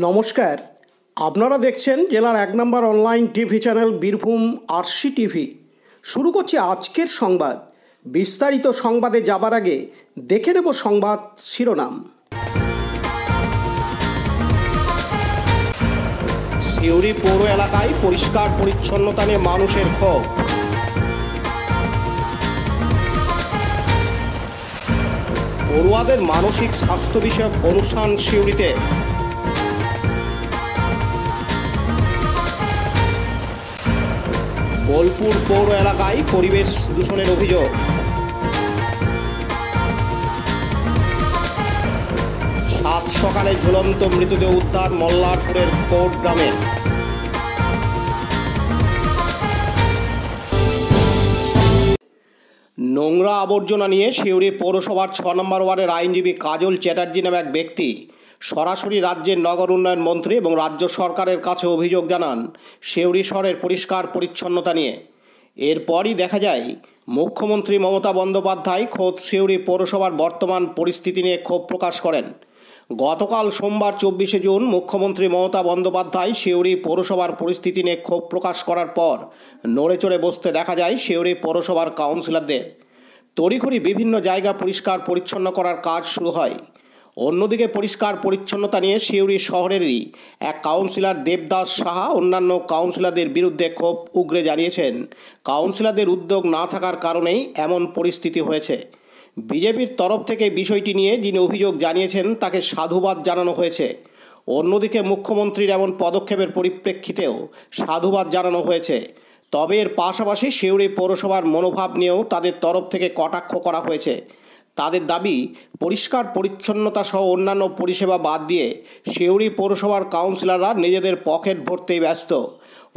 নমস্কার, আপনারা দেখছেন জেলার ১ নম্বর online TV channel Birbhum RC TV. শুরু করছি আজকের সংবাদ। বিস্তারিত সংবাদে যাবার আগে দেখে নেব সংবাদ শিরোনাম। সিউড়ি পৌর এলাকায় পরিষ্কার পরিচ্ছন্নতা নিয়ে মানুষের ক্ষোভ। পড়ুয়াদের মানসিক স্বাস্থ্য বিষয়ক অনুষ্ঠান সিউড়িতে। বোলপুর পৌর এলাকায় পরিবেশ দূষণের অভিযোগ। সাত সকালে ঝুলন্ত মৃতদেহ উদ্ধার মল্লারপুরের কোট গ্রামে। নোংরা আবর্জনা নিয়ে সিউড়ি পৌরসভার ৬ নম্বর ওয়ার্ডের আইনজীবী কাজল চ্যাটার্জি নামে এক ব্যক্তি সরাসরি রাজ্যের নগর উন্নয়ন মন্ত্রী এবং রাজ্য সরকারের কাছে অভিযোগ জানান সিউড়ি শহরের পরিষ্কার পরিচ্ছন্নতা নিয়ে। এরপরই দেখা যায় মুখ্যমন্ত্রী মমতা বন্দ্যোপাধ্যায় খোদ সিউড়ি পৌরসভার বর্তমান পরিস্থিতি নিয়ে ক্ষোভ প্রকাশ করেন। গতকাল সোমবার ২৪শে জুন মুখ্যমন্ত্রী মমতা বন্দ্যোপাধ্যায় সিউড়ি পৌরসভার পরিস্থিতি নিয়ে ক্ষোভ প্রকাশ করার পর নড়েচড়ে বসতে দেখা যায় সিউড়ি পৌরসভার কাউন্সিলরদের। তড়িঘড়ি বিভিন্ন জায়গা পরিষ্কার পরিচ্ছন্ন করার কাজ শুরু হয়। অন্যদিকে পরিষ্কার পরিচ্ছন্নতা নিয়ে সিউড়ি শহরেরই এক কাউন্সিলর দেবদাস সাহা অন্যান্য কাউন্সিলরদের বিরুদ্ধে ক্ষোভ উগরে জানিয়েছেন কাউন্সিলরদের উদ্যোগ না থাকার কারণেই এমন পরিস্থিতি হয়েছে। বিজেপির তরফ থেকে বিষয়টি নিয়ে যিনি অভিযোগ জানিয়েছেন তাকে সাধুবাদ জানানো হয়েছে। অন্যদিকে মুখ্যমন্ত্রীর এমন পদক্ষেপের পরিপ্রেক্ষিতেও সাধুবাদ জানানো হয়েছে। তবে এর পাশাপাশি সিউড়ি পৌরসভার মনোভাব নিয়েও তাদের তরফ থেকে কটাক্ষ করা হয়েছে। তাদের দাবি পরিষ্কার পরিচ্ছন্নতা সহ অন্যান্য পরিষেবা বাদ দিয়ে সিউড়ি পৌরসভার কাউন্সিলররা নিজেদের পকেট ভরতেই ব্যস্ত।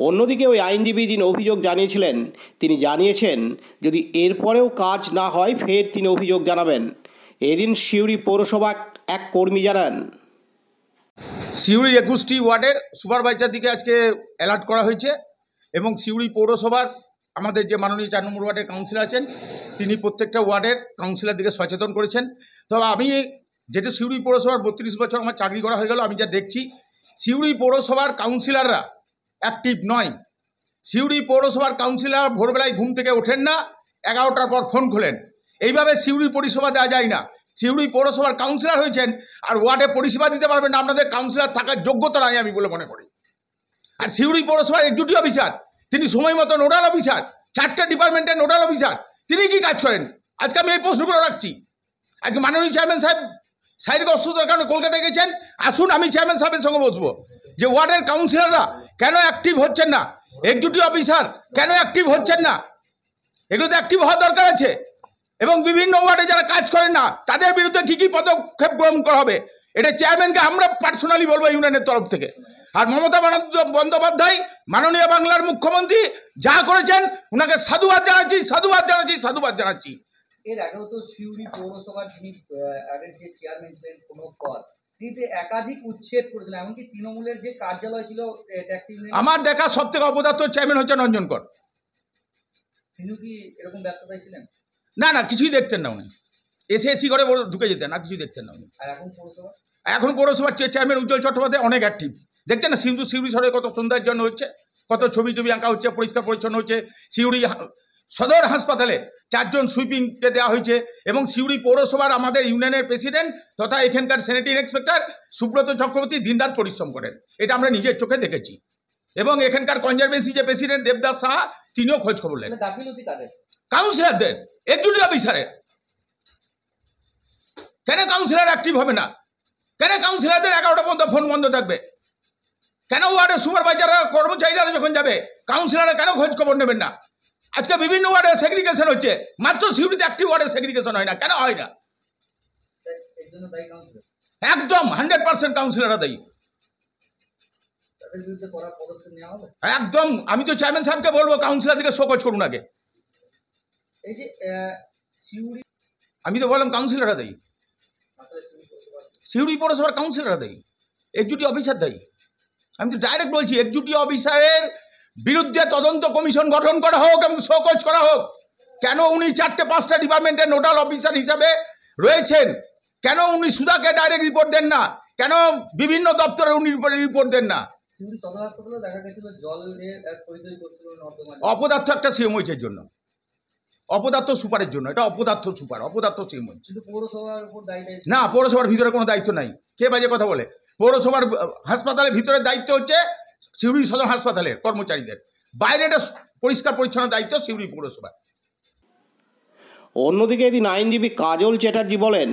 অন্যদিকে ওই আইনজীবী যিনি অভিযোগ জানিয়েছিলেন তিনি জানিয়েছেন যদি এরপরেও কাজ না হয় ফের তিনি অভিযোগ জানাবেন। এদিন সিউড়ি পৌরসভা এক কর্মী জানান, সিউড়ি ২১টি ওয়ার্ডের সুপারভাইজারদিকে আজকে অ্যালার্ট করা হয়েছে এবং সিউড়ি পৌরসভার আমাদের যে মাননীয় ৪ নম্বর ওয়ার্ডের কাউন্সিলর আছেন তিনি প্রত্যেকটা ওয়ার্ডের কাউন্সিলরদিকে সচেতন করেছেন। তবে আমি যেটা সিউড়ি পৌরসভার ৩২ বছর আমার চাকরি করা হয়ে গেল, আমি যা দেখছি সিউড়ি পৌরসভার কাউন্সিলররা অ্যাক্টিভ নয়। সিউড়ি পৌরসভার কাউন্সিলর ভোরবেলায় ঘুম থেকে ওঠেন না, ১১টার পর ফোন খোলেন। এইভাবে সিউড়ি পরিষেবা দেওয়া যায় না। সিউড়ি পৌরসভার কাউন্সিলর হয়েছেন আর ওয়ার্ডে পরিষেবা দিতে পারবেন না, আপনাদের কাউন্সিলর থাকার যোগ্যতা নাই আমি বলে মনে করি। আর সিউড়ি পৌরসভার এক্সিকিউটিভ অফিসার তিনি সময় মতো নোডাল অফিসার, ৪টে ডিপার্টমেন্টের নোডাল অফিসার, তিনি কি কাজ করেন? আজকে আমি এই প্রশ্নগুলো রাখছি। আজকে মাননীয় চেয়ারম্যান সাহেব শারীরিক অসুস্থতার কারণে কলকাতায় গেছেন, আসুন আমি চেয়ারম্যান সাহেবের সঙ্গে বসবো যে ওয়ার্ডের কাউন্সিলররা কেন অ্যাক্টিভ হচ্ছেন না, এক্সিকিউটিভ অফিসার কেন অ্যাক্টিভ হচ্ছেন না, এগুলোতে অ্যাক্টিভ হওয়ার দরকার আছে। এবং বিভিন্ন ওয়ার্ডে যারা কাজ করেন না তাদের বিরুদ্ধে কী কী পদক্ষেপ গ্রহণ করা হবে এটা চেয়ারম্যানকে আমরা পার্সোনালি বলবো ইউনিয়নের তরফ থেকে। আর মমতা বন্দ্যোপাধ্যায় মাননীয় বাংলার মুখ্যমন্ত্রী যা করেছেন ওনাকে সাধুবাদ জানাচ্ছি, সাধুবাদ জানাচ্ছি, সাধুবাদ জানাচ্ছি। এর আগেও তো সিউড়ি পৌরসভার যিনি আগের যে চেয়ারম্যান ছিলেন কোনো পদ তিনি একাধিক উচ্ছেদ করেছিলেন, এমনকি তৃণমূলের যে কার্যালয় ছিল ট্যাক্সি ইউনিয়ন। আমার দেখা সব থেকে অপদার্থ চেয়ারম্যান হচ্ছেন রঞ্জন কর। তিনি কি এরকম ব্যস্ততায় ছিলেন? না না, কিছুই দেখতেন না উনি, এসি করে ঢুকে যেতেন না, কিছুই দেখতেন না উনি। আর এখন পৌরসভার চেয়ারম্যান উজ্জ্বল চট্টোপাধ্যায় অনেক অ্যাক্টিভ। দেখছেন না সিউড়ি শহরে কত সৌন্দর্যায়ন হচ্ছে, কত ছবি টবি আঁকা হচ্ছে, পরিষ্কার পরিচ্ছন্ন হচ্ছে। সিউড়ি সদর হাসপাতালে 4 জন সুইপিংকে দেওয়া হয়েছে এবং সিউড়ি পৌরসভার আমাদের ইউনিয়নের প্রেসিডেন্ট তথা এখানকার স্যানিটারি ইন্সপেক্টর সুব্রত চক্রবর্তী দিনরাত পরিশ্রম করেন, এটা আমরা নিজের চোখে দেখেছি। এবং এখানকার কনজারভেন্সি যে প্রেসিডেন্ট দেবদাস সাহা তিনিও খোঁজ খবর নেন। কাউন্সিলরদের, এক্সিকিউটিভ অফিসারের কেন কাউন্সিলর অ্যাক্টিভ হবে না? কেন কাউন্সিলরদের 11টা পর্যন্ত ফোন বন্ধ থাকবে? কেন ওয়ার্ডের সুপারভাইজাররা কর্মচারীরা যখন যাবে কাউন্সিলররা কেন খোঁজ খবর নেবেন না? আজকে বিভিন্ন ওয়ার্ডে সেগ্রিগেশন হচ্ছে, মাত্র সিউড়িতে একটি ওয়ার্ডে সেগ্রিগেশন হয় না, কেন হয় না? একদম 100% কাউন্সিলররা দায়ী। একদম, আমি তো চেয়ারম্যান সাহেবকে বলবো কাউন্সিলরদিকে শোকজ করুন আগে। এই যে আমি তো বললাম কাউন্সিলররা দায়ী, সিউড়ি পৌরসভার কাউন্সিলররা দায়ী, এক্সিকিউটিভ অফিসার দায়ী। আমি তো ডাইরেক্ট বলছি এক্সিকিউটিভ অফিসারের বিরুদ্ধে তদন্ত কমিশন গঠন করা হোক এবং শোকজ করা হোক। কেন উনি 4-5টা ডিপার্টমেন্টের নোডাল অফিসার হিসাবে রয়েছেন, কেন উনি সুধাকে ডাইরেক্ট রিপোর্ট দেন না? কেন বিভিন্ন দপ্তরে উনি রিপোর্ট দেন না? সিউড়ি সদর হাসপাতালে দেখা গেছিল জলের পরিচয় করছিল নর্দমা। অপদার্থ একটা সিএমওইচের জন্য, অপদার্থ সুপারের জন্য, এটা অপদার্থ সুপার, অপদার্থ সিএমওইচ। কিন্তু পৌরসভার উপর দায়িত্ব না, পৌরসভার ভিতরে কোনো দায়িত্ব নাই। কে বাজে কথা বলে? পৌরসভার হাসপাতালের ভিতরে দায়িত্ব হচ্ছে সিউড়ি সদর হাসপাতালের কর্মচারীদের, বাইরে এটা পরিষ্কার পরিচ্ছন্ন দায়িত্ব সিউড়ি পৌরসভার। অন্যদিকে এদিন আইনজীবী কাজল চ্যাটার্জি বলেন,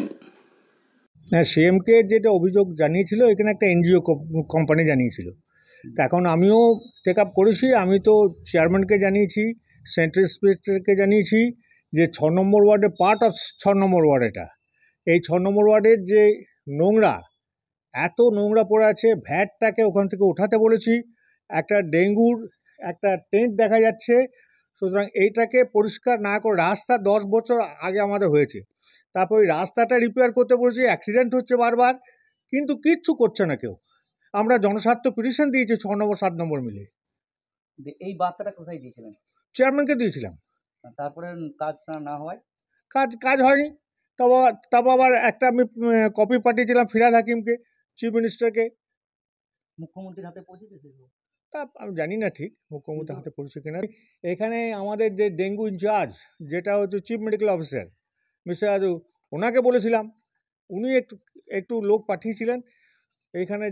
হ্যাঁ, সিএমকে যেটা অভিযোগ জানিয়েছিল, এখানে একটা এনজিও কোম্পানি জানিয়েছিল। তো এখন আমিও টেক আপ করেছি। আমি তো চেয়ারম্যানকে জানিয়েছি, সেন্ট্রাল ইন্সপেক্টরকে জানিয়েছি যে 6 নম্বর ওয়ার্ডে পার্ট অফ 6 নম্বর ওয়ার্ড এটা। এই 6 নম্বর ওয়ার্ডের যে নোংরা, এত নোংরা পড়ে আছে, ভ্যাটটাকে ওখান থেকে উঠাতে বলেছি। একটা ডেঙ্গুর একটা টেন্ট দেখা যাচ্ছে। সুতরাং এইটাকে পরিষ্কার না করে, রাস্তা 10 বছর আগে আমাদের হয়েছে, তারপর ওই রাস্তাটা রিপেয়ার করতে বলেছি। অ্যাক্সিডেন্ট হচ্ছে বারবার, কিন্তু কিচ্ছু করছে না কেউ। আমরা জনস্বার্থ পিটিশন দিয়েছি 6 নম্বর 7 নম্বর মিলে। এই বার্তাটা কোথায় দিয়েছিলেন? চেয়ারম্যানকে দিয়েছিলাম। তারপরে কাজ না হওয়ায় কাজ হয়নি। তারপর আবার একটা আমি কপি পাঠিয়েছিলাম ফিরহাদ হাকিমকে, চিফ মিনিস্টারকে। মুখ্যমন্ত্রীর হাতে পৌঁছেছে সেগুলো? তা আমি জানি না ঠিক মুখ্যমন্ত্রীর হাতে পড়ছে কিনা। এখানে আমাদের যে ডেঙ্গু ইনচার্জ, যেটা হচ্ছে chief medical officer mister Raju, ওনাকে বলেছিলাম। উনি একটু লোক পাঠিয়েছিলেন। এখানে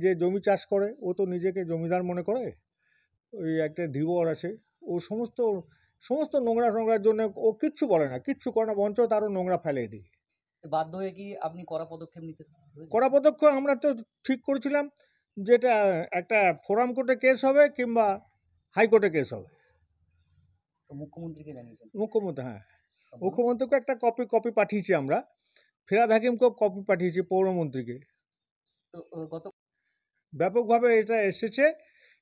যে জমি চাষ করে, ও তো নিজেকে জমিদার মনে করে। ওই একটা ধীবর আছে, ও সমস্ত নোংরার জন্য ও কিচ্ছু বলে না, কিচ্ছু করে না, বঞ্চ তারও নোংরা ফেলে দিই। বাধ্য হয়ে কি আপনি কড়া পদক্ষেপ নিতে? কড়া পদক্ষেপ আমরা তো ঠিক করেছিলাম, যেটা একটা ফোরাম কোর্টে কেস হবে কিংবা হাইকোর্টে কেস হবে। তো মুখ্যমন্ত্রীকে জানিয়েছেন? হ্যাঁ, মুখ্যমন্ত্রীকে একটা কপি পাঠিয়েছি আমরা, ফিরহাদ হাকিমকেও কপি পাঠিয়েছি, পৌরমন্ত্রীকে। তো গত ব্যাপকভাবে এটা এসেছে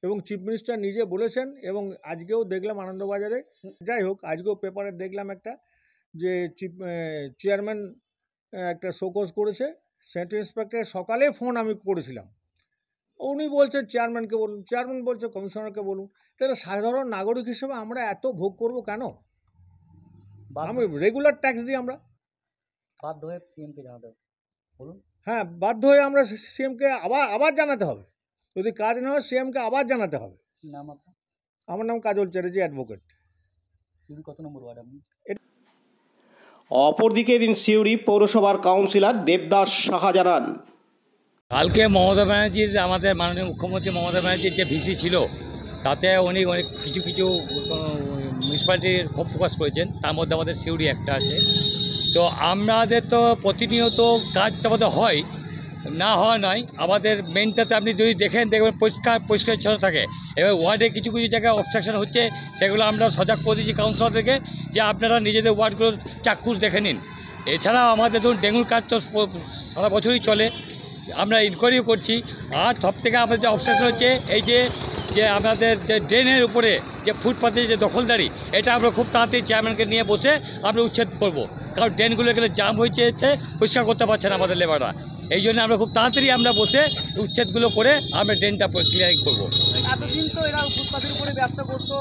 এবং চিফ মিনিস্টার নিজে বলেছেন। এবং আজকেও দেখলাম আনন্দবাজারে, যাই হোক, আজকেও পেপারে দেখলাম একটা, যে চেয়ারম্যান একটা শোকজ করেছে। সেন্ট্রাল ইন্সপেক্টর সকালে ফোন আমি করেছিলাম, উনি বলছেন চেয়ারম্যানকে বলুন, চেয়ারম্যান বলছে কমিশনারকে বলুন। তাহলে সাধারণ নাগরিক হিসেবে আমরা এত ভোগ করব কেন? আমি রেগুলার ট্যাক্স দিই আমরা। বাধ্য হয়ে সিএমকে জানাতে হবে বলুন? হ্যাঁ, বাধ্য হয়ে আমরা সিএমকে আবার জানাতে হবে। যদি কাজ না হয় সিএমকে আবার জানাতে হবে। কি নাম আপনার? আমার নাম কাজল চ্যাটার্জি, অ্যাডভোকেট। কত নম্বর ওয়ার্ড আপনি? অপরদিকে এদিন সিউড়ি পৌরসভার কাউন্সিলর দেবদাস সাহা জানান, কালকে মমতা ব্যানার্জির, আমাদের মাননীয় মুখ্যমন্ত্রী মমতা ব্যানার্জির যে ভিসি ছিল, তাতে উনি অনেক কিছু মিউনিসিপ্যালিটির ক্ষোভ প্রকাশ করেছেন। তার মধ্যে আমাদের সিউড়ি একটা আছে। তো আমাদের তো প্রতিনিয়ত কাজ তো আমাদের হয়, না হওয়া নয়। আমাদের মেনটাতে আপনি যদি দেখবেন পরিষ্কার থাকে। এবার ওয়ার্ডে কিছু জায়গায় অবস্ট্রাকশন হচ্ছে, সেগুলো আমরা সজাগ করে দিয়েছি কাউন্সিলরদেরকে, যে আপনারা নিজেদের ওয়ার্ডগুলো চাক্ষুষ দেখে নিন। এছাড়াও আমাদের ধরুন ডেঙ্গুর কাজ তো সারা বছরই চলে, আমরা ইনকোয়ারিও করছি। আর সব থেকে আমাদের যে অবস্ট্রাকশন হচ্ছে এই যে আমাদের যে ড্রেনের উপরে যে ফুটপাথের যে দখলদারি, এটা আমরা খুব তাড়াতাড়ি চেয়ারম্যানকে নিয়ে বসে আমরা উচ্ছেদ করব। কারণ ড্রেনগুলো গেলে জাম হয়েছে, পরিষ্কার করতে পারছে না আমাদের লেবাররা। এই জন্য আমরা খুব তাড়াতাড়ি আমরা বসে উচ্ছেদগুলো করে আমরা ড্রেনটা ক্লিয়ারিং করবো। এতদিন তো এরা ফুটপাথের উপরে ব্যবসা করতো,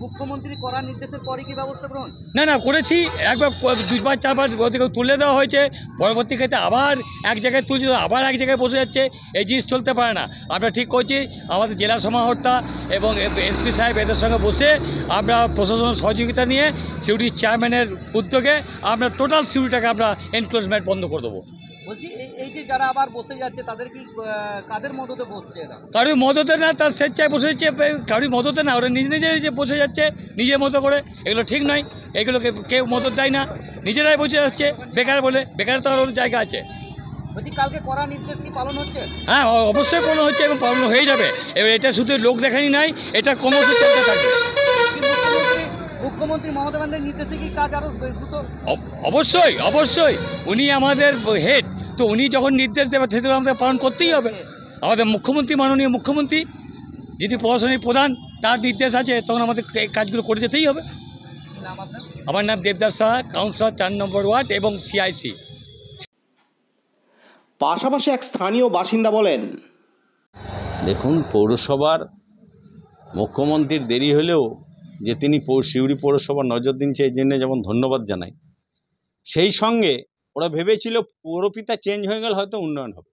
মুখ্যমন্ত্রী করার নির্দেশের পরে কি ব্যবস্থা গ্রহণ? না করেছি, একবার 2বার 4বার ওদিকে তুলে দেওয়া হয়েছে, পরবর্তী ক্ষেত্রে আবার এক জায়গায় তুলছে, আবার এক জায়গায় বসে যাচ্ছে। এই জিনিস চলতে পারে না। আমরা ঠিক করছি আমাদের জেলা সমাহর্তা এবং এসপি সাহেব এদের সঙ্গে বসে আমরা প্রশাসনের সহযোগিতা নিয়ে সিউড়ির চেয়ারম্যানের উদ্যোগে আমরা টোটাল সিউড়িটাকে আমরা এনক্লোজমেন্ট বন্ধ করে দেবো। বলছি এই যে যারা আবার বসে যাচ্ছে, তাদের কি কাদের মদতে বসছে এরা? কারোর মদতে না, তার স্বেচ্ছায় বসে যাচ্ছে, কারোর মদতে না, ওরা নিজে যে বসে যাচ্ছে নিজের মতো করে। এগুলো ঠিক নয়, এগুলোকে কেউ মদত দেয় না, নিজেরাই বসে যাচ্ছে বেকার বলে। বেকার তো আরও জায়গা আছে। বলছি কালকে কড়া নির্দেশ কি পালন হচ্ছে? হ্যাঁ, অবশ্যই পালন হচ্ছে এবং পালন হয়ে যাবে। এবার এটা শুধু লোক দেখানি নাই, এটা ক্রমশ চলতে থাকবে। মুখ্যমন্ত্রী মমতা ব্যানার্জির নির্দেশে কি কাজ আরও দ্রুত? অবশ্যই উনি আমাদের হেড, তো উনি যখন নির্দেশ দেবেন সেটা আমাদের পালন করতেই হবে। আমাদের মুখ্যমন্ত্রী, মাননীয় মুখ্যমন্ত্রী যিনি প্রশাসনিক প্রধান, তার নির্দেশ আছে, তখন আমাদের এই কাজগুলো করে যেতেই হবে। আমার নাম দেবদাস সাহা, কাউন্সিলর 4 নম্বর ওয়ার্ড এবং সিআইসি। পাশাপাশি এক স্থানীয় বাসিন্দা বলেন, দেখুন, পৌরসভার মুখ্যমন্ত্রীর দেরি হলেও যে তিনি সিউড়ি পৌরসভার নজর দিনছে, এই জন্য যেমন ধন্যবাদ জানাই। সেই সঙ্গে ওরা ভেবেছিল পৌরপিতা চেঞ্জ হয়ে গেলে হয়তো উন্নয়ন হবে,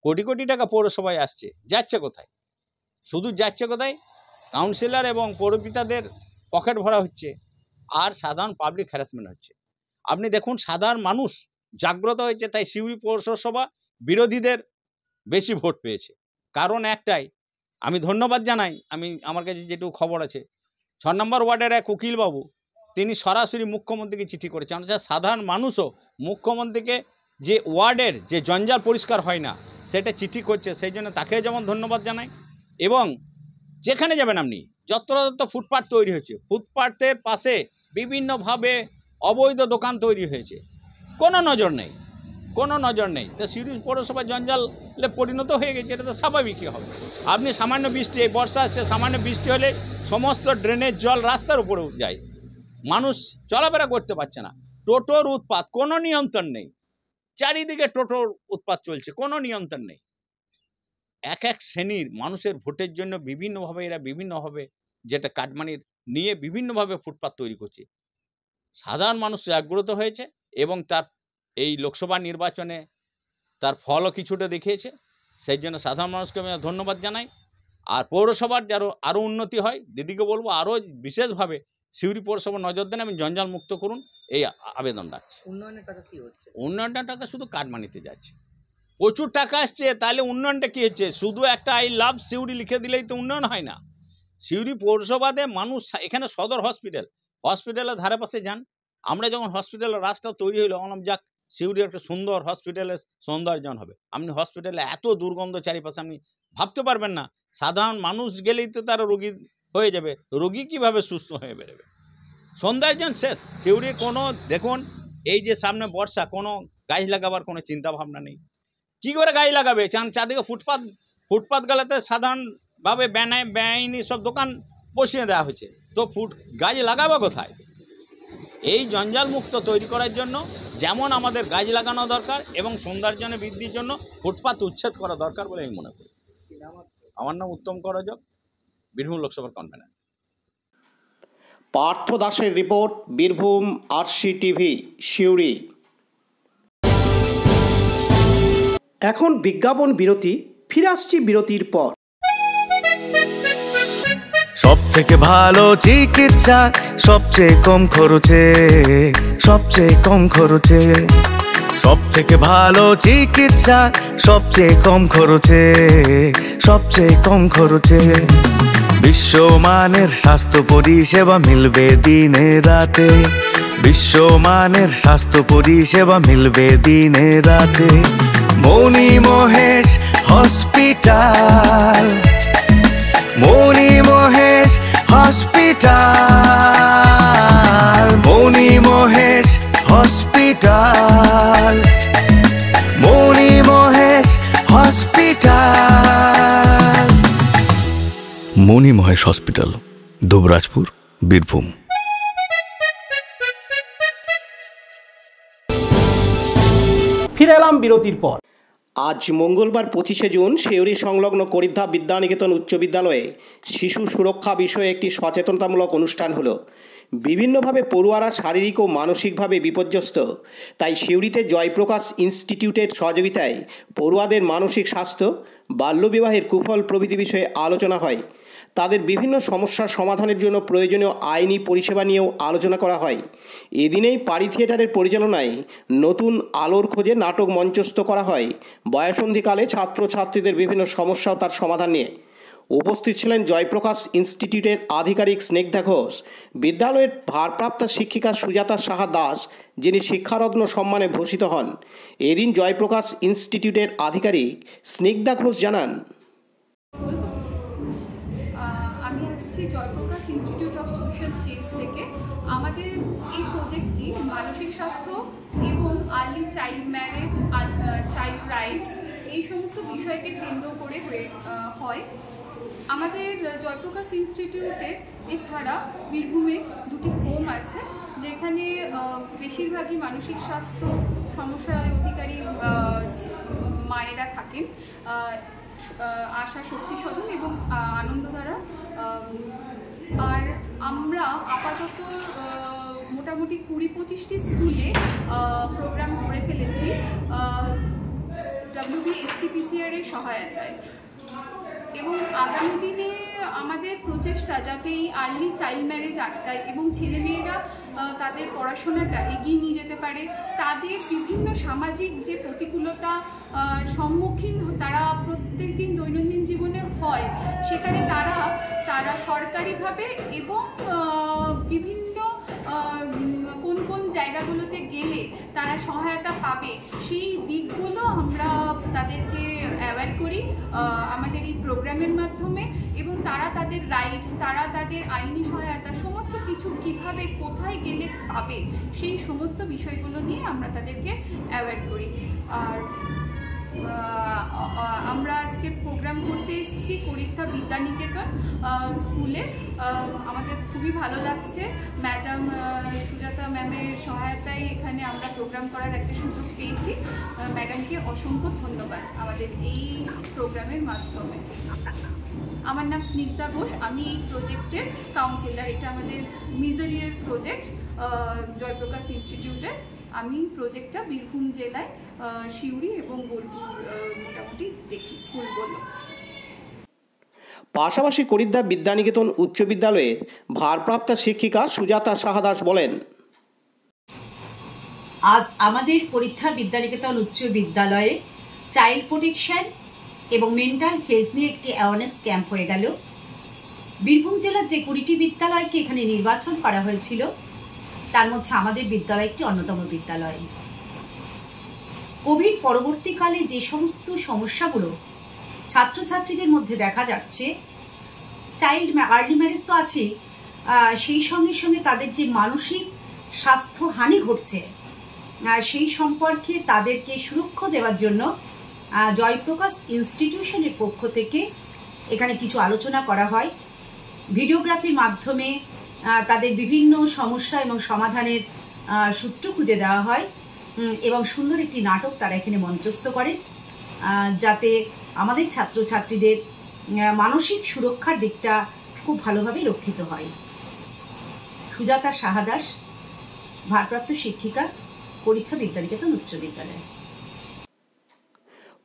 কোটি কোটি টাকা পৌরসভায় আসছে, যাচ্ছে কোথায়? শুধু যাচ্ছে কোথায়? কাউন্সিলর এবং পৌরপিতাদের পকেট ভরা হচ্ছে, আর সাধারণ পাবলিক হ্যারাসমেন্ট হচ্ছে। আপনি দেখুন, সাধারণ মানুষ জাগ্রত হয়েছে, তাই সিউড়ি পৌরসভা বিরোধীদের বেশি ভোট পেয়েছে। কারণ একটাই, আমি ধন্যবাদ জানাই, আমার কাছে যেটুকু খবর আছে, 6 নম্বর ওয়ার্ডের এক উকিলবাবু তিনি সরাসরি মুখ্যমন্ত্রীকে চিঠি করেছেন। অর্থাৎ সাধারণ মানুষও মুখ্যমন্ত্রীকে যে ওয়ার্ডের যে জঞ্জাল পরিষ্কার হয় না সেটা চিঠি করছে, সেই জন্য তাকে যেমন ধন্যবাদ জানাই। এবং যেখানে যাবেন আপনি, যত্রতত্র ফুটপাথ তৈরি হয়েছে, ফুটপাথের পাশে বিভিন্নভাবে অবৈধ দোকান তৈরি হয়েছে, কোনো নজর নেই, কোনো নজর নেই। তো সিউড়ি পৌরসভা জঞ্জালে পরিণত হয়ে গেছে, এটা তো স্বাভাবিকই হবে। আপনি সামান্য বৃষ্টি, এই বর্ষা আসছে, সামান্য বৃষ্টি হলে সমস্ত ড্রেনের জল রাস্তার উপরে যায়, মানুষ চলাফেরা করতে পারছে না। টোটোর উৎপাত, কোনো নিয়ন্ত্রণ নেই, চারিদিকে টোটোর উৎপাত চলছে, কোনো নিয়ন্ত্রণ নেই। এক এক শ্রেণীর মানুষের ভোটের জন্য বিভিন্নভাবে যেটা কাটমানির নিয়ে বিভিন্নভাবে ফুটপাত তৈরি করছে। সাধারণ মানুষ জাগ্রত হয়েছে এবং তার এই লোকসভা নির্বাচনে তার ফলও কিছুটা দেখিয়েছে, সেই জন্য সাধারণ মানুষকে আমি ধন্যবাদ জানাই। আর পৌরসভার যারা আরও উন্নতি হয়, দিদিকে বলবো আরও বিশেষভাবে সিউড়ি পৌরসভা নজর দেন এবং জঞ্জাল মুক্ত করুন, এই আবেদন রাখছি। উন্নয়নের টাকা কি হচ্ছে? উন্নয়নের টাকা শুধু কাটমানিতে যাচ্ছে, প্রচুর টাকা আসছে, তাহলে উন্নয়নটা কী হচ্ছে? শুধু একটা আই লাভ সিউড়ি লিখে দিলেই তো উন্নয়ন হয় না। সিউড়ি পৌরসভাতে মানুষ, এখানে সদর হসপিটালের ধারে পাশে যান। আমরা যখন হসপিটালের রাস্তা তৈরি হলো, বললাম যাক সিউড়ি একটা সুন্দর হসপিটালের সৌন্দর্যন হবে। আপনি হসপিটালে এত দুর্গন্ধ চারিপাশে, আপনি ভাবতে পারবেন না। সাধারণ মানুষ গেলেই তো তারা রোগী হয়ে যাবে, রোগী কীভাবে সুস্থ হয়ে বেরোবে? সৌন্দর্যন শেষ। সিউড়ির কোনো, দেখুন এই যে সামনে বর্ষা, কোনো গাছ লাগাবার কোনো চিন্তা ভাবনা নেই। কী করে গাছ লাগাবে? চারদিকে ফুটপাথ গেলাতে সাধারণভাবে বেআইনি সব দোকান বসিয়ে দেওয়া হয়েছে, তো গাছ লাগাবো কোথায়? এই জঞ্জাল মুক্ত তৈরি করার জন্য যেমন আমাদের গাছ লাগানো দরকার এবং সৌন্দর্যনে বৃদ্ধির জন্য ফুটপাথ উচ্ছেদ করা দরকার বলে আমি মনে করি। আমার নাম উত্তম করজক, বীরভূম লোকসভার কনভেনার। পার্থ দাসের রিপোর্ট, বীরভূম RCTV, সিউড়ি। এখন বিজ্ঞাপন বিরতি, ফিরে আসছি বিরতির পর। সব থেকে ভালো চিকিৎসা, সবচেয়ে কম খরচে, সবচেয়ে কম খরচে। সব থেকে ভালো চিকিৎসা, সবচেয়ে কম খরচে, সবচেয়ে কম খরচে। বিশ্বমানের স্বাস্থ্য পরিষেবা মিলবে দিনে রাতে, বিশ্বমানের স্বাস্থ্য পরিষেবা মিলবে দিনে রাতে। মণি মহেশ হসপিটাল, মণি মহেশ হসপিটাল, মণি মহেশ হসপিটাল, মণি মহেশ হসপিটাল। মণি মহেশ হসপিটাল, দুবরাজপুর, বীরভূম। ফিরে এলাম বিরতির পর। আজ মঙ্গলবার 25শে জুন সিউড়ি সংলগ্ন করিদ্ধা বিদ্যানিকেতন উচ্চ বিদ্যালয়ে শিশু সুরক্ষা বিষয়ে একটি সচেতনতামূলক অনুষ্ঠান হলো। বিভিন্নভাবে পড়ুয়ারা শারীরিক ও মানসিকভাবে বিপর্যস্ত, তাই সিউড়িতে জয়প্রকাশ ইনস্টিটিউটের সহযোগিতায় পড়ুয়াদের মানসিক স্বাস্থ্য, বাল্যবিবাহের কুফল প্রভৃতি বিষয়ে আলোচনা হয়। তাদের বিভিন্ন সমস্যার সমাধানের জন্য প্রয়োজনীয় আইনি পরিষেবা নিয়েও আলোচনা করা হয়। এদিনেই পারি থিয়েটারের পরিচালনায় নতুন আলোর খোঁজে নাটক মঞ্চস্থ করা হয় বয়সন্ধিকালে ছাত্রছাত্রীদের বিভিন্ন সমস্যা ও তার সমাধান নিয়ে। উপস্থিত ছিলেন জয়প্রকাশ ইনস্টিটিউটের আধিকারিক স্নিগ্ধা ঘোষ, বিদ্যালয়ের ভারপ্রাপ্ত শিক্ষিকা সুজাতা সাহা দাস, যিনি শিক্ষারত্ন সম্মানে ভূষিত হন। এদিন জয়প্রকাশ ইনস্টিটিউটের আধিকারিক স্নিগ্ধা ঘোষ জানান, আমি আসছি Jayaprakash institute of social change থেকে। আমাদের এই প্রজেক্টটি মানসিক স্বাস্থ্য এবং early child marriage, child rights, এই সমস্ত বিষয়কে কেন্দ্র করে হয়। আমাদের জয়প্রকাশ ইনস্টিটিউটে এছাড়া বীরভূমে 2টি হোম আছে, যেখানে বেশিরভাগই মানসিক স্বাস্থ্য সমস্যার অধিকারী মায়েরা থাকেন। আশা শক্তি সদন এবং আনন্দধারা। আর আমরা আপাতত মোটামুটি 20-25টি স্কুলে প্রোগ্রাম করে ফেলেছি। WBSCPCR এর সহায়তায়। এবং আগামী দিনে আমাদের প্রচেষ্টা যাতে এই আর্লি চাইল্ড ম্যারেজ আটকায় এবং ছেলেমেয়েরা তাদের পড়াশোনাটা এগিয়ে নিয়ে যেতে পারে, তাদের বিভিন্ন সামাজিক যে প্রতিকূলতা সম্মুখীন তারা প্রত্যেকদিন দৈনন্দিন জীবনে হয়, সেখানে তারা সরকারিভাবে এবং বিভিন্ন কোন কোন জায়গাগুলোতে গেলে তারা সহায়তা পাবে সেই দিকগুলো আমরা তাদেরকে অ্যাওয়্যার করি আমাদের এই প্রোগ্রামের মাধ্যমে। এবং তারা তাদের রাইটস, তারা তাদের আইনি সহায়তা সমস্ত কিছু কিভাবে কোথায় গেলে পাবে সেই সমস্ত বিষয়গুলো নিয়ে আমরা তাদেরকে অ্যাওয়্যার করি। আর আমরা আজকে প্রোগ্রাম করতে এসেছি করিত্থা বিদ্যানিকেতন স্কুলে। আমাদের খুবই ভালো লাগছে, ম্যাডাম সুজাতা ম্যামের সহায়তায় এখানে আমরা প্রোগ্রাম করার একটা সুযোগ পেয়েছি। ম্যাডামকে অসংখ্য ধন্যবাদ আমাদের এই প্রোগ্রামের মাধ্যমে। আমার নাম স্নিগ্ধা ঘোষ, আমি এই প্রজেক্টের কাউন্সিলর। এটা আমাদের মিজরিয়ার প্রজেক্ট জয়প্রকাশ ইনস্টিটিউটের। আমি প্রজেক্টটা বীরভূম জেলায় সিউড়ি এবং বোলপুর মোটামুটি দেখি স্কুলগুলো। পাশাপাশি করিত্থা বিদ্যানিকেতন উচ্চ বিদ্যালয়ের ভারপ্রাপ্ত শিক্ষিকা সুজাতা সাহা বলেন, আজ আমাদের করিত্থা বিদ্যানিকেতন উচ্চ বিদ্যালয়ে চাইল্ড প্রোটেকশন এবং মেন্টাল হেলথ নিয়ে একটি অ্যাওয়ারনেস ক্যাম্প হয়ে গেল। বীরভূম জেলার যে 20টি বিদ্যালয়কে এখানে নির্বাচন করা হয়েছিল, তার মধ্যে আমাদের বিদ্যালয় একটি অন্যতম বিদ্যালয়। কোভিড পরবর্তীকালে যে সমস্ত সমস্যাগুলো ছাত্রছাত্রীদের মধ্যে দেখা যাচ্ছে, আর্লি ম্যারেজ তো আছে, সেই সঙ্গে সঙ্গে তাদের যে মানসিক স্বাস্থ্যহানি ঘটছে সেই সম্পর্কে তাদেরকে সুরক্ষা দেওয়ার জন্য জয়প্রকাশ ইনস্টিটিউশনের পক্ষ থেকে এখানে কিছু আলোচনা করা হয়। ভিডিওগ্রাফির মাধ্যমে তাদের বিভিন্ন সমস্যা এবং সমাধানের সূত্র খুঁজে দেওয়া হয় এবং সুন্দর একটি নাটক তারা এখানে মঞ্চস্থ করেন, যাতে আমাদের ছাত্রছাত্রীদের মানসিক সুরক্ষার দিকটা খুব ভালোভাবে রক্ষিত হয়। সুজাতা সাহা, ভারপ্রাপ্ত শিক্ষিকা, করিত্থা বিদ্যানিকেতন উচ্চ বিদ্যালয়।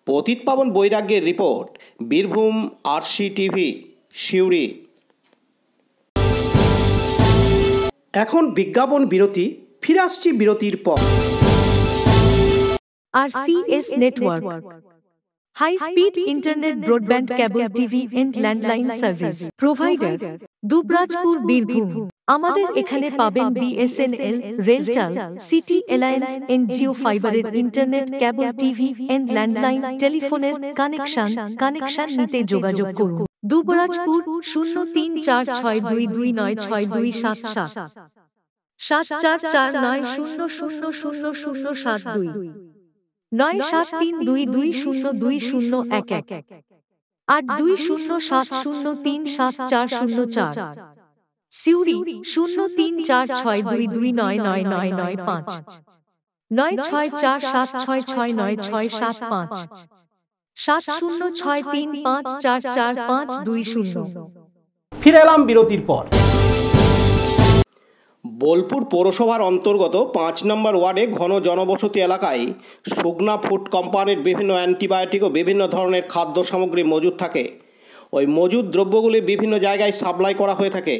পতিত পাবন বৈরাগ্যের রিপোর্ট, বীরভূম RCTV সিউড়ি। এখন বিজ্ঞাপন বিরতি, ফিরে আসছি বিরতির পর। RCS Network, high speed internet, broadband, cable TV and landline service provider, Dubrajpur, Birbhum. আমাদের এখানে পাবেন BSNL, RailTel, city alliance and Jio ফাইবারের internet, cable TV and landline টেলিফোনের কানেকশন নিতে যোগাযোগ করুন। দুবরাজপুর 0346229627 7449000072 9732202011 8207037404। সিউড়ি 034622999995 9647669665 7063544520। ফিরে এলাম বিরতির পর। বোলপুর পৌরসভার অন্তর্গত 5 নম্বর ওয়ার্ডে ঘন জনবসতি এলাকায় সুগনা ফুড কোম্পানির বিভিন্ন অ্যান্টিবায়োটিক ও বিভিন্ন ধরনের খাদ্য সামগ্রী মজুদ থাকে। ওই মজুদ দ্রব্যগুলি বিভিন্ন জায়গায় সাপ্লাই করা হয়ে থাকে।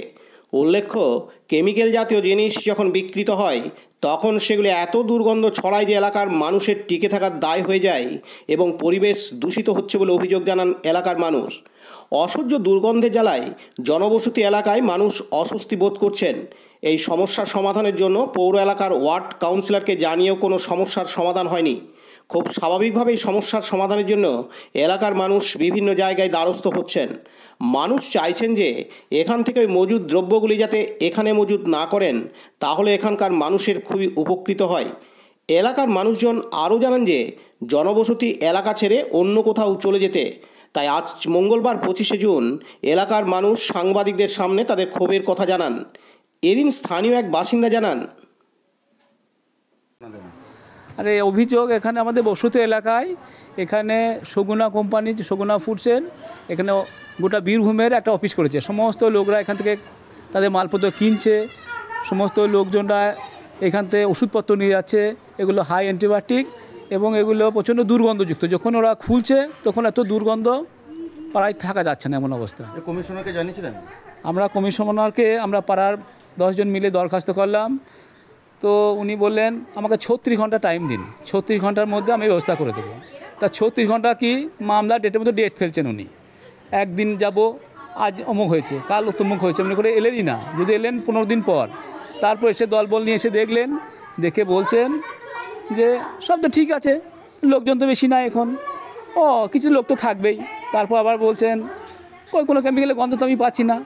উল্লেখ্য, কেমিক্যাল জাতীয় জিনিস যখন বিকৃত হয় তখন সেগুলি এত দুর্গন্ধ ছড়ায় যে এলাকার মানুষের টিকে থাকার দায় হয়ে যায় এবং পরিবেশ দূষিত হচ্ছে বলে অভিযোগ জানান এলাকার মানুষ। অসহ্য দুর্গন্ধের জ্বালায় জনবসতি এলাকায় মানুষ অস্বস্তি বোধ করছেন। এই সমস্যার সমাধানের জন্য পৌর এলাকার ওয়ার্ড কাউন্সিলরকে জানিয়েও কোনো সমস্যার সমাধান হয়নি। খুব স্বাভাবিকভাবেই সমস্যার সমাধানের জন্য এলাকার মানুষ বিভিন্ন জায়গায় দ্বারস্থ হচ্ছেন। মানুষ চাইছেন যে এখান থেকে ওই মজুদ দ্রব্যগুলি যাতে এখানে মজুদ না করেন, তাহলে এখানকার মানুষের খুবই উপকৃত হয়। এলাকার মানুষজন আরও জানান যে জনবসতি এলাকা ছেড়ে অন্য কোথাও চলে যেতে। তাই আজ মঙ্গলবার 25শে জুন এলাকার মানুষ সাংবাদিকদের সামনে তাদের ক্ষোভের কথা জানান। এদিন স্থানীয় এক বাসিন্দা জানান, আরে অভিযোগ এখানে আমাদের বসতি এলাকায় এখানে সুগুনা কোম্পানি, সুগুনা ফুডসের এখানে গোটা বীরভূমের একটা অফিস করেছে। সমস্ত লোকরা এখান থেকে তাদের মালপত্র কিনছে, সমস্ত লোকজনরা এখান থেকে ওষুধপত্র নিয়ে যাচ্ছে। এগুলো হাই অ্যান্টিবায়োটিক এবং এগুলো প্রচণ্ড দুর্গন্ধযুক্ত। যখন ওরা খুলছে তখন এত দুর্গন্ধ, পাড়ায় থাকা যাচ্ছে না এমন অবস্থা। কমিশনারকে জানিয়েছিলেন? আমরা কমিশনারকে আমরা পাড়ার 10 জন মিলে দরখাস্ত করলাম, তো উনি বললেন আমাকে 36 ঘন্টা টাইম দিন, 36 ঘন্টার মধ্যে আমি ব্যবস্থা করে দেবো। তা 36 ঘন্টা কি মামলা ডেটের মধ্যে ডেট ফেলছেন উনি। একদিন যাব, আজ অমুক হয়েছে, কাল তমুক হয়েছে, এমনি করে এলেনই না। যদি এলেন 15 দিন পর, তারপর এসে দলবল নিয়ে এসে দেখলেন, দেখে বলছেন যে সব তো ঠিক আছে, লোকজন তো বেশি নাই এখন, কিছু লোক তো থাকবেই। তারপর আবার বলছেন কোনো কেমিক্যালের গন্ধ তো আমি পাচ্ছি না,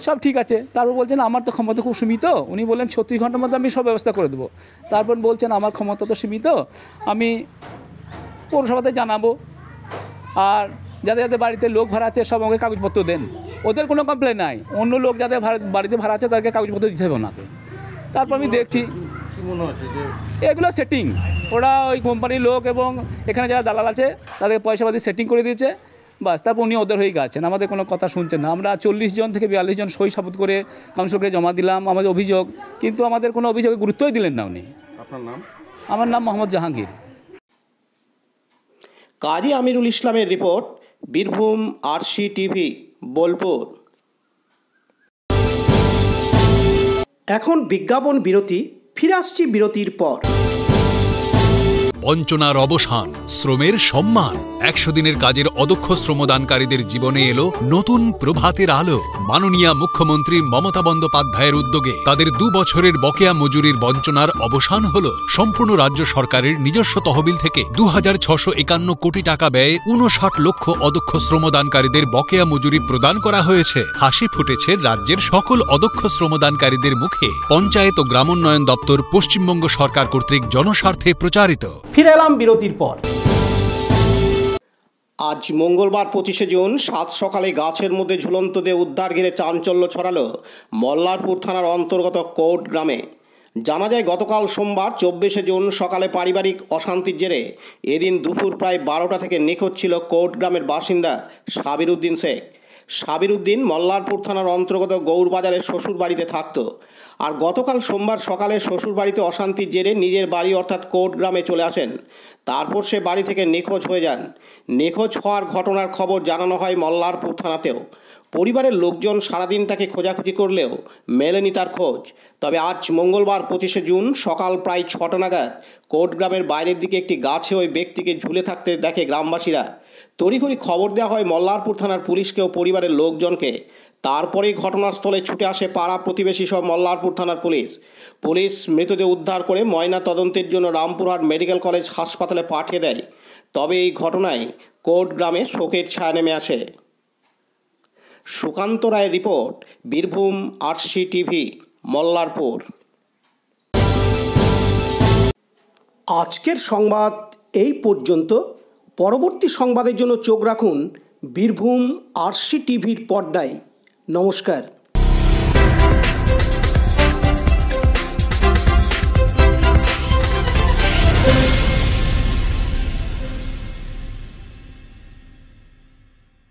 সব ঠিক আছে। তারপর বলছেন আমার তো ক্ষমতা খুব সীমিত। উনি বললেন 36 ঘন্টার মধ্যে আমি সব ব্যবস্থা করে দেবো। তারপর বলছেন আমার ক্ষমতা তো সীমিত, আমি পৌরসভাতে জানাবো, আর যাদের যাদের বাড়িতে লোক ভাড়া আছে সব আমাকে কাগজপত্র দেন। ওদের কোনো কমপ্লেন নাই, অন্য লোক যাদের বাড়িতে ভাড়া আছে তাদেরকে কাগজপত্র দিতে হবে ওনাকে। তারপর আমি দেখছি এগুলো সেটিং, ওরা ওই কোম্পানির লোক এবং এখানে যারা দালাল আছে তাদের পয়সাপাতি সেটিং করে দিয়েছে, বাস। তারপর উনি ওদের হয়ে গেছেন, আমাদের কোনো কথা শুনছেন না। আমরা 40 জন থেকে 42 জন সই সাবুত করে কাউন্সিলকে জমা দিলাম আমাদের অভিযোগ, কিন্তু আমাদের কোনো অভিযোগে গুরুত্বই দিলেন না উনি। আপনার নাম? আমার নাম মোহাম্মদ জাহাঙ্গীর। কাজী আমিরুল ইসলামের report, Birbhum RC TV, Bolpur. এখন বিজ্ঞাপন বিরতি, ফিরে আসছি বিরতির পর। বঞ্চনার অবসান, শ্রমের সম্মান। 100 দিনের কাজের অদক্ষ শ্রমদানকারীদের জীবনে এলো নতুন প্রভাতের আলো। মাননীয় মুখ্যমন্ত্রী মমতা বন্দ্যোপাধ্যায়ের উদ্যোগে তাদের 2 বছরের বকেয়া মজুরির বঞ্চনার অবসান হলো। সম্পূর্ণ রাজ্য সরকারের নিজস্ব তহবিল থেকে 2651 কোটি টাকা ব্যয়ে 59 লক্ষ অদক্ষ শ্রমদানকারীদের বকেয়া মজুরি প্রদান করা হয়েছে। হাসি ফুটেছে রাজ্যের সকল অদক্ষ শ্রমদানকারীদের মুখে। পঞ্চায়েত ও গ্রামোন্নয়ন দপ্তর, পশ্চিমবঙ্গ সরকার কর্তৃক জনস্বার্থে প্রচারিত। ফিরে এলাম বিরতির পর। আজ মঙ্গলবার 25শে জুন সাত সকালে গাছের মধ্যে ঝুলন্ত দেহ উদ্ধার ঘিরে চাঞ্চল্য ছড়ালো মল্লারপুর থানার অন্তর্গত কোর্ট গ্রামে। জানা যায় গতকাল সোমবার 24শে জুন সকালে পারিবারিক অশান্তির জেরে এদিন দুপুর প্রায় 12টা থেকে নিখোঁজ ছিল কোর্ট গ্রামের বাসিন্দা সাবির উদ্দিন শেখ। সাবির উদ্দিন মল্লারপুর থানার অন্তর্গত গৌরবাজারের শ্বশুর বাড়িতে থাকত, আর গতকাল সোমবার সকালে শ্বশুর বাড়িতে অশান্তির জেরে নিজের বাড়ি অর্থাৎ কোর্ট গ্রামে চলে আসেন। তারপর সে বাড়ি থেকে নিখোঁজ হয়ে যান। নিখোঁজ হওয়ার ঘটনার খবর জানানো হয় মল্লারপুর থানাতেও। পরিবারের লোকজন সারাদিন তাকে খোঁজাখুঁজি করলেও মেলেনি তার খোঁজ। তবে আজ মঙ্গলবার 25শে জুন সকাল প্রায় 6টা নাগাদ কোর্ট গ্রামের বাইরের দিকে একটি গাছে ওই ব্যক্তিকে ঝুলে থাকতে দেখে গ্রামবাসীরা। তড়িঘড়ি খবর দেওয়া হয় মল্লারপুর থানার পুলিশকে ও পরিবারের লোকজনকে। তারপরেই ঘটনাস্থলে ছুটে আসে পাড়া প্রতিবেশী সহ মল্লারপুর থানার পুলিশ। পুলিশ মৃতদেহ উদ্ধার করে ময়না তদন্তের জন্য রামপুরহাট মেডিকেল কলেজ হাসপাতালে পাঠিয়ে দেয়। তবে এই ঘটনায় কোর্ট গ্রামে শোকের ছায়া নেমে আসে। সুকান্ত রায়ের report, Birbhum RC TV, Mallarpur. আজকের সংবাদ এই পর্যন্ত। পরবর্তী সংবাদের জন্য চোখ রাখুন বীরভূম আরসি টিভির পর্দায়। নমস্কার।